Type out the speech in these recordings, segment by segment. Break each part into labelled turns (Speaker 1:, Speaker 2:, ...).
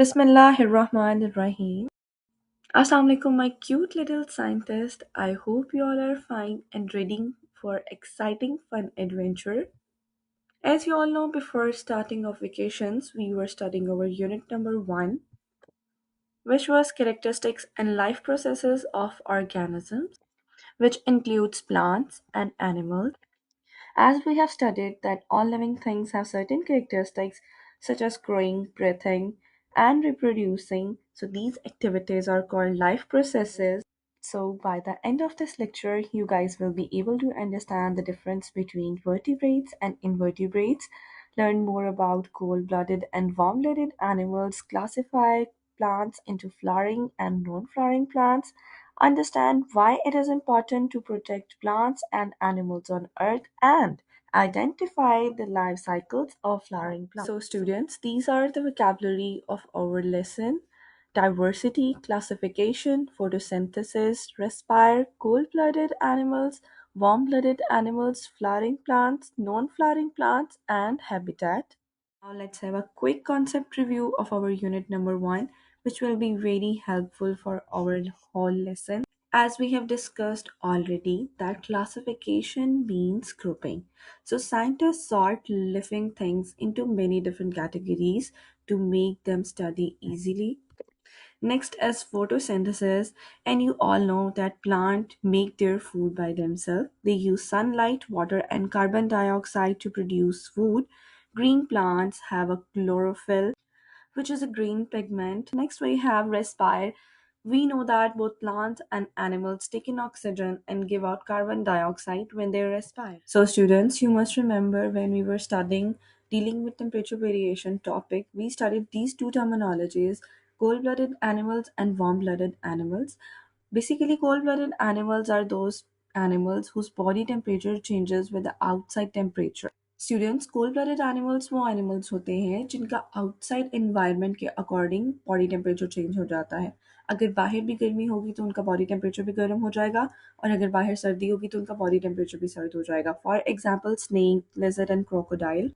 Speaker 1: Bismillahirrahmanirrahim. Assalamu alaikum, my cute little scientist. I hope you all are fine and ready for exciting fun adventure. As you all know, before starting of vacations, we were studying our unit number 1, which was characteristics and life processes of organisms, which includes plants and animals. As we have studied that all living things have certain characteristics such as growing, breathing, and reproducing, so these activities are called life processes. So by the end of this lecture, you guys will be able to understand the difference between vertebrates and invertebrates, learn more about cold-blooded and warm-blooded animals, classify plants into flowering and non-flowering plants, understand why it is important to protect plants and animals on Earth, and identify the life cycles of flowering plants. So, students, these are the vocabulary of our lesson: diversity, classification, photosynthesis, respire, cold blooded animals, warm blooded animals, flowering plants, non flowering plants, and habitat. Now let's have a quick concept review of our unit number 1, which will be very helpful for our whole lesson. As we have discussed already, that classification means grouping. So scientists sort living things into many different categories to make them study easily. Next is photosynthesis, and you all know that plants make their food by themselves. They use sunlight, water, and carbon dioxide to produce food. Green plants have a chlorophyll, which is a green pigment. Next, we have respire. We know that both plants and animals take in oxygen and give out carbon dioxide when they respire. So, students, you must remember when we were studying dealing with temperature variation topic, we studied these two terminologies: cold blooded animals and warm blooded animals. Basically, cold blooded animals are those animals whose body temperature changes with the outside temperature. Students cold blooded animals वो animals होते हैं जिनका outside environment के according body temperature change हो जाता है। अगर बाहर भी गर्मी होगी तो उनका बॉडी टेम्परेचर भी गर्म हो जाएगा, और अगर बाहर सर्दी होगी तो उनका बॉडी टेम्परेचर भी सर्द हो जाएगा। For example snake, lizard and crocodile.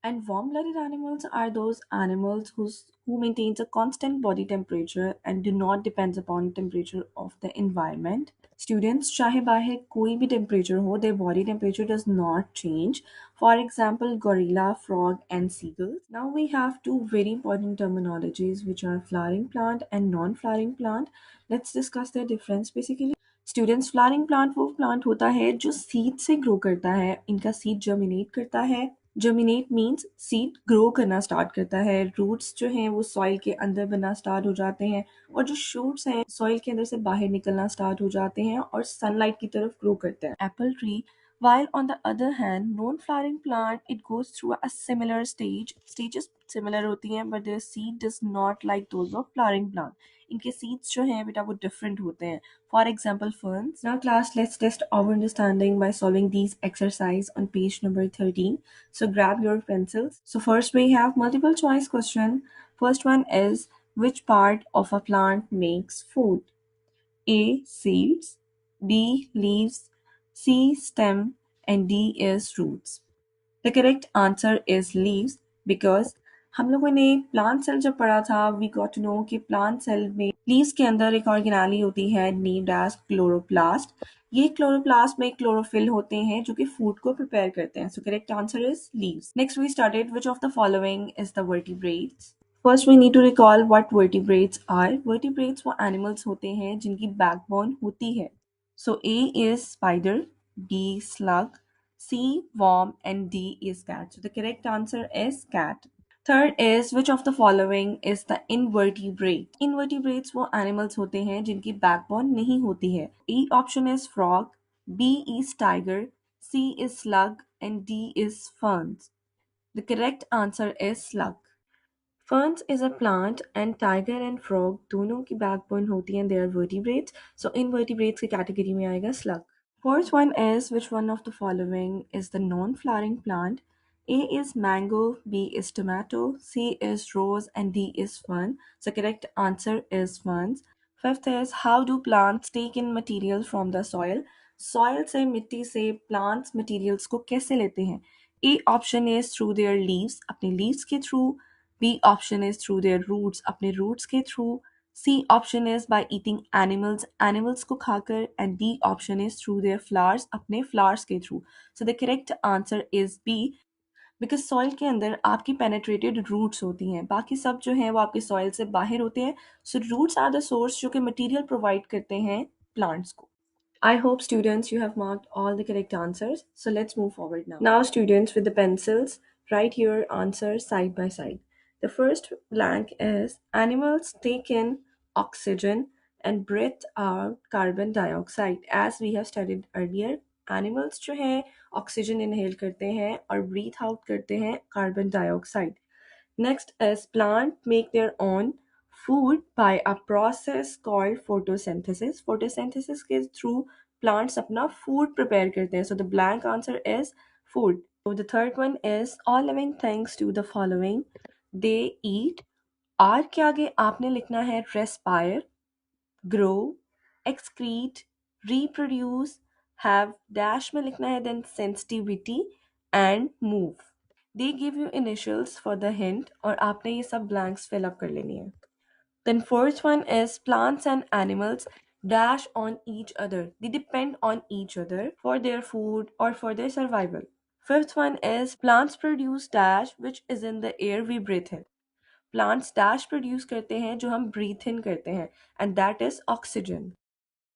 Speaker 1: And warm-blooded animals are those animals who maintains a constant body temperature and do not depends upon temperature of the environment. Students, चाहे बाहर कोई भी temperature हो, their body temperature does not change. For example, gorilla, frog, and seagulls. Now we have two very important terminologies which are flowering plant and non-flowering plant. Let's discuss their difference basically. Students, flowering plant वो plant होता है जो seed से grow करता है। इनका seed germinate करता है। जर्मिनेट मीन्स सीड ग्रो करना स्टार्ट करता है। रूट्स जो हैं वो सॉइल के अंदर बनना स्टार्ट हो जाते हैं, और जो शूट्स हैं सॉइल के अंदर से बाहर निकलना स्टार्ट हो जाते हैं और सनलाइट की तरफ ग्रो करते हैं। Apple tree. While on the other hand, non-flowering plant, it goes through a similar stage. Stages similar होती हैं, but their seed does not like those of flowering plant. इनके seeds जो हैं बेटा वो different होते हैं। For example, ferns. Now class, let's test our understanding by solving these exercise on page number 13. So grab your pencils. So first we have multiple choice question. First one is, which part of a plant makes food? A. Seeds, B. Leaves, C. Stem, and D is roots. The correct answer is leaves, because हम लोगों ने plant cell जब पढ़ा था, we got to know कि plant cell में leaves के अंदर एक ऑर्गेनाली होती है नेम्ड एज क्लोरोप्लास्ट। ये क्लोरोप्लास्ट में क्लोरोफिल होते हैं जो कि फूड को प्रिपेयर करते हैं। So correct answer is leaves. Next we started, which of the following is the vertebrates? First we need to recall what vertebrates are. Vertebrates वो एनिमल्स होते हैं जिनकी बैकबोन होती है। So a is spider, b slug, C. Worm, and D is cat. So the correct answer is cat. Third is, which of the following is the invertebrate? Invertebrates वो animals होते हैं जिनकी backbone नहीं होती है। A option is frog, B is tiger, C is slug, and D is ferns. The correct answer is slug. Ferns is a plant, and tiger and frog दोनों की backbone होती है, they are vertebrates. So invertebrates की category में आएगा slug. Fourth one is, which one of the following is the non-flowering plant? A is mango, B is tomato, C is rose, and D is fern. So correct answer is ferns. Fifth is, how do plants take in material from the soil? Soil से मिट्टी से plants materials को कैसे लेते हैं? A option is through their leaves, अपने leaves के through. B option is through their roots, अपने roots के through. C option is by eating animals, animals को खाकर. And D option is through their flowers, अपने flowers के through. So the correct answer is B, because soil के अंदर आपकी penetrated roots होती हैं, बाकी सब जो है वो आपके सॉइल से बाहर होते हैं. So roots are the source जो कि मटेरियल प्रोवाइड करते हैं प्लांट्स को. I hope students you have marked all the correct answers. So let's move forward now. Now students with the pencils, write your answers side by side. The first blank is animals take in oxygen and breathe out carbon dioxide. As we have studied earlier, animals जो है oxygen inhale करते हैं और breathe out करते हैं carbon dioxide. Next is plant make their own food by a process called photosynthesis. Photosynthesis के through plants अपना food prepare करते हैं. So the blank answer is food. So the third one is all living things do the following. They eat. R के आगे आपने लिखना है respire, grow, excrete, reproduce, have dash में लिखना है then sensitivity and move. They give you initials for the hint और आपने ये सब blanks fill up कर लेनी है. Then fourth one is plants and animals dash on each other. They depend on each other for their food or for their survival. Fifth one is plants produce dash which is in the air we breathe in. Plants dash produce करते हैं जो हम breathe in करते हैं and that is oxygen.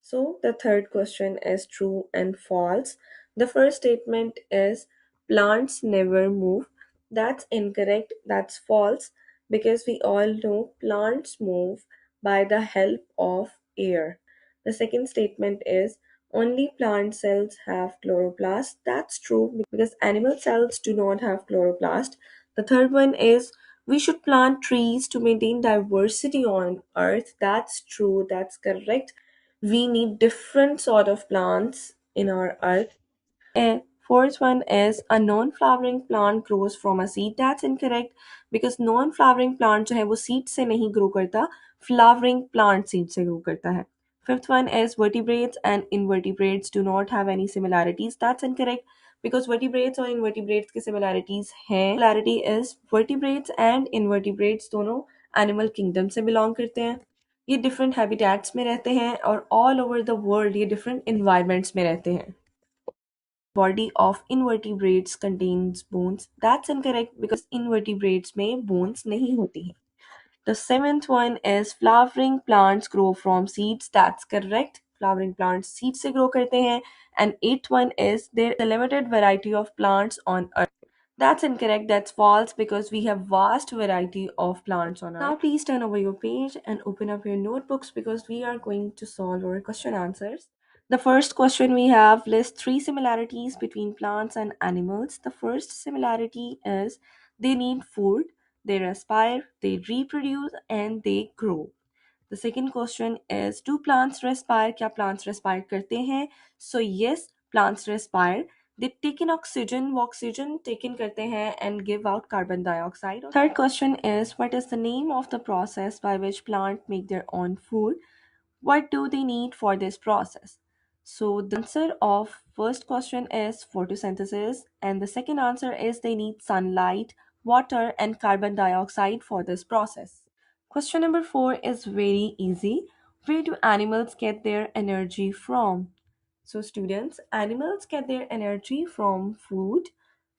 Speaker 1: So the third question is true and false. The first statement is plants never move. That's incorrect. That's false because we all know plants move by the help of air. The second statement is only plant cells have chloroplast. That's true because animal cells do not have chloroplast. The third one is we should plant trees to maintain diversity on earth. That's true. That's correct. We need different sort of plants in our earth. And fourth one is a non-flowering plant grows from a seed. That's incorrect because non-flowering plant जो है वो seed से नहीं grow करता, flowering plant seed से grow करता है. Fifth one is vertebrates and invertebrates do not have any similarities. That's incorrect because vertebrates और invertebrates की similarities हैं. Similarity is vertebrates and invertebrates दोनों animal kingdom से belong करते हैं. ये different habitats में रहते हैं और all over the world ये different environments में रहते हैं. Body of invertebrates contains bones. That's incorrect because invertebrates में bones नहीं होती हैं. The seventh one is flowering plants grow from seeds. That's correct. Flowering plants seeds से grow करते हैं. And eighth one is there is a limited variety of plants on earth. That's incorrect. That's false because we have vast variety of plants on earth. Now please turn over your page and open up your notebooks because we are going to solve our question answers. The first question we have lists three similarities between plants and animals. The first similarity is they need food, they respire, they reproduce, and they grow. The second question is do plants respire? क्या plants respire करते हैं? So yes, plants respire. They take in oxygen, वो oxygen take in करते हैं and give out carbon dioxide. Third question is what is the name of the process by which plants make their own food? What do they need for this process? So the answer of first question is photosynthesis and the second answer is they need sunlight, water and carbon dioxide for this process. Question number 4 is very easy. Where do animals get their energy from? So students, animals get their energy from food.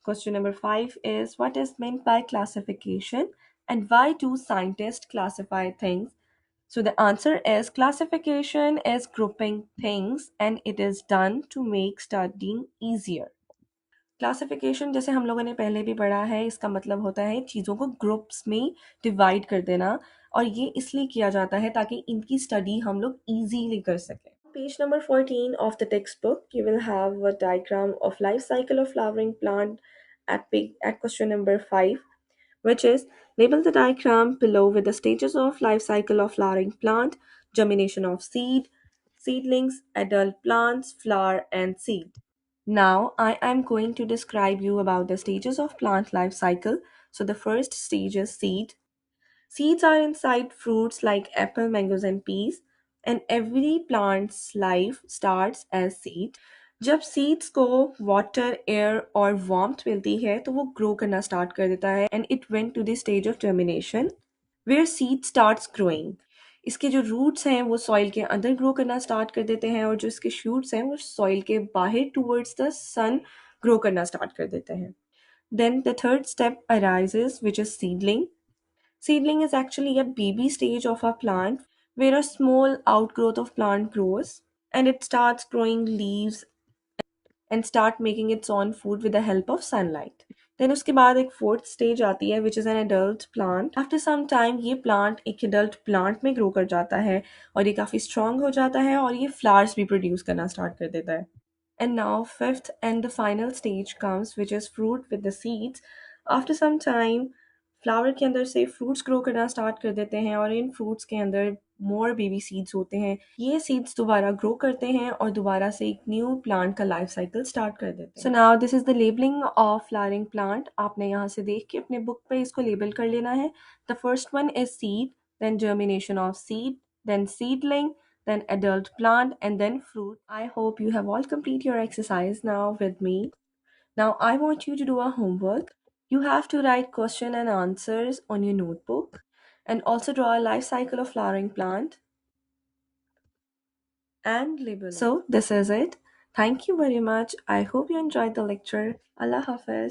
Speaker 1: Question number 5 is what is meant by classification and why do scientists classify things? So the answer is classification is grouping things and it is done to make studying easier. Classification जैसे हम लोगों ने पहले भी पढ़ा है इसका मतलब होता है चीज़ों को ग्रुप्स में डिवाइड कर देना और ये इसलिए किया जाता है ताकि इनकी स्टडी हम लोग इजीली कर सकें. Page number 14 of the textbook, you will have a diagram of life cycle of flowering plant at question number 5, which is label the diagram below with the stages of life cycle of flowering plant, germination of seed, seedlings, adult plants, flower and seed. Now I am going to describe you about the stages of plant life cycle. So the first stage is seed. Seeds are inside fruits like apple, mangoes and peas and every plant's life starts as seed. जब seeds को water, air और warmth मिलती है तो वो grow करना start कर देता है and it went to the stage of termination where seed starts growing. इसके जो रूट्स हैं वो सॉइल के अंदर ग्रो करना स्टार्ट कर देते हैं और जो इसके शूट्स हैं वो सॉइल के बाहर टूवर्ड्स द सन ग्रो करना स्टार्ट कर देते हैं। Then the third step arises, which is seedling. Seedling is actually a baby stage of a plant where a small outgrowth of plant grows and it starts growing leaves and start making its own food with the help of sunlight. Then उसके बाद एक fourth stage आती है which is an adult plant. After some time ये plant एक adult plant में grow कर जाता है और ये काफ़ी strong हो जाता है और ये flowers भी produce करना start कर देता है. And now, fifth and the final stage comes, which is fruit with the seeds. After some time, flower के अंदर से फ्रूट्स ग्रो करना स्टार्ट कर देते हैं और इन फ्रूट्स के अंदर मोर बेबी सीड्स होते हैं। ये सीड्स दोबारा ग्रो करते हैं और दोबारा से एक न्यू प्लांट का लाइफ साइकिल स्टार्ट कर देते हैं। So now this is the labelling of flowering plant. आपने यहाँ से देख के अपने बुक पे इसको लेबल कर लेना है। The first one is seed, then germination of seed, then seedling, then adult plant, and then fruit. I hope you have all complete your exercise now with me. Now I want you to do a homework. You have to write question and answers on your notebook and also draw a life cycle of flowering plant and label. So this is it. Thank you very much. I hope you enjoyed the lecture. Allah Hafiz.